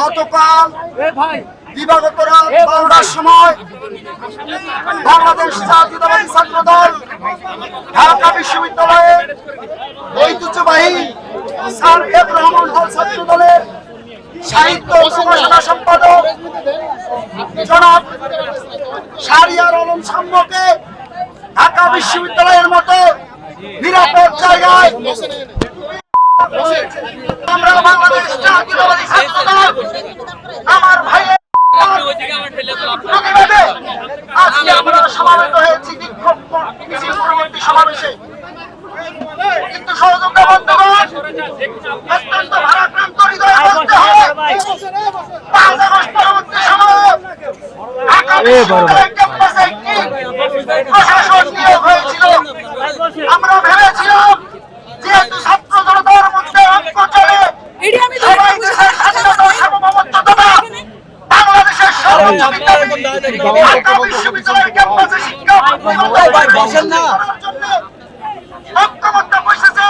গতকাল দিবাগত রাত 12টার সময় বাংলাদেশ জাতীয়তাবাদী ছাত্র দল ঢাকা বিশ্ববিদ্যালয়ের ঐতিহ্যবাহী স্যার এফ রহমান হল ছাত্র দলের সাহিত্য প্রকাশনা সম্পাদক জনাব শাহরিয়ার আলম সাম্যকে ঢাকা বিশ্ববিদ্যালয়ের মতো নিরাপদ জায়গায় আমরা বাংলাদেশ জাতীয়তাবাদী ছাত্র দল আমার ভাইয়ের প্রতিবাদে আজকে আমরা সমাবেত হয়েছি বিক্ষোভ মিছিল পরবর্তী সমাবেশে। কিন্তু সহযোগিতা বন্ধুগণ, অত্যন্ত ভারাক্রান্ত হৃদয়ে বলতে হয় 5 আগস্ট পরবর্তী সময়ে ঢাকা বিশ্ববিদ্যালয় ক্যাম্পাসে একটি প্রশাসন নিয়োগ হয়েছিল। আমরা ভেবেছিলাম যেহেতু ছাত্র জনতার মধ্যে ঐক্য চলে, সবাই দেশের স্বাধীনতা সার্বভৌমত্ব তথা বাংলাদেশের সর্বোচ্চ বিদ্যালয় ঢাকা বিশ্ববিদ্যালয়ের ক্যাম্পাসে শিক্ষা ঐক্যবদ্ধ বসেছে।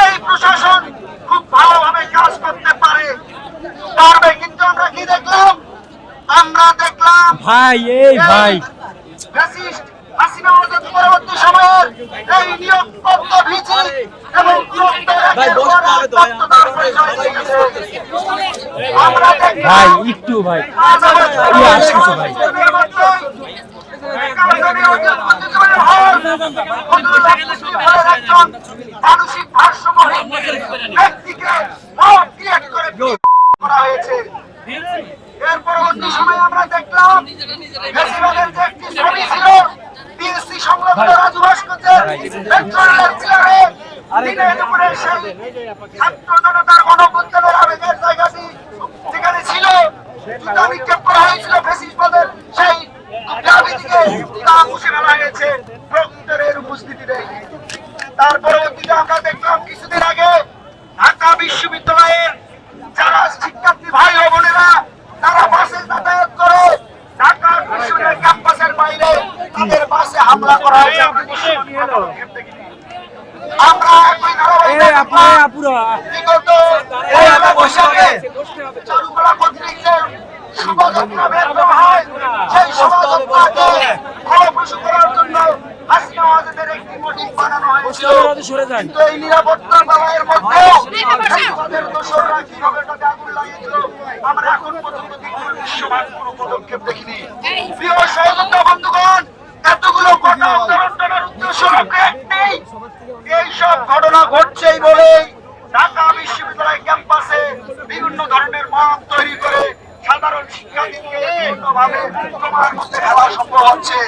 এই প্রশাসন খুব ভালোভাবে কাজ করতে পারবে। কিন্তু আমরা কি দেখলাম? আমরা দেখলাম ফ্যাসিস্ট হাসিনা পরবর্তী সময়ের এই নিয়োগপত্র ভিজি এবং আমরা দেখলাম মানসিক ভারসাম্যহীন ব্যক্তিকে ক্রিয়েট করে করা হয়েছে। এর পরবর্তী সময়ে আমরা দেখলাম বেশিরভাগের যে একটি ছবি ছিল পিএসসি সংলগ্ন রাজু ভাস্কর্যের পেট্রোলের চেয়ারে দিনে দুপুরে সেই ছাত্র জনতার গণপ্রতিরোধের আবেগের জায়গাটি যেখানে ছিল জুতা নিক্ষেপ করা হয়েছিল ফ্যাসিস্টদের সেই দাবিটিকে তা মুছে ফেলা হয়েছে প্রক্টরের উপস্থিতিতে। তার পরবর্তীতে আমরা দেখলাম কিছুদিন আগে ঢাকা বিশ্ববিদ্যালয়ের যারা শিক্ষার্থী ভাই ও বোনেরা তারা বাসে যাতায়াত করে ঢাকা বিশ্ববিদ্যালয় ক্যাম্পাসের বাইরে তাদের বাসে হামলা করা হয়েছে। আমরা একই বিগত বৈশাখে চারুকলা কর্তৃক শোভাযাত্রা বের করা হয়, সেই শোভাযাত্রাকে ফলপ্রসূ করার জন্য হাসিনা ওয়াজেদের একটি মোটিভ বানানো হয়েছিল। কিন্তু এই নিরাপত্তা বাহিনীর মধ্যে আমাদের দোসররা কিভাবে তাতে আগুন লাগিয়ে দিল আমরা এখন পর্যন্ত দৃশ্যমান কোনো পদক্ষেপ দেখিনি। প্রিয় সহযোদ্ধা বন্ধুগণ, এতগুলো ঘটনা উত্তরণের উদ্দেশ্য একটাই, এইসব ঘটনা ঘটছেই বলেই ঢাকা বিশ্ববিদ্যালয় ক্যাম্পাসে বিভিন্ন ধরনের মব তৈরি করে সাধারণ শিক্ষার্থীকে বিভিন্নভাবে তোমার মধ্যে ফেলা সম্ভব হচ্ছে।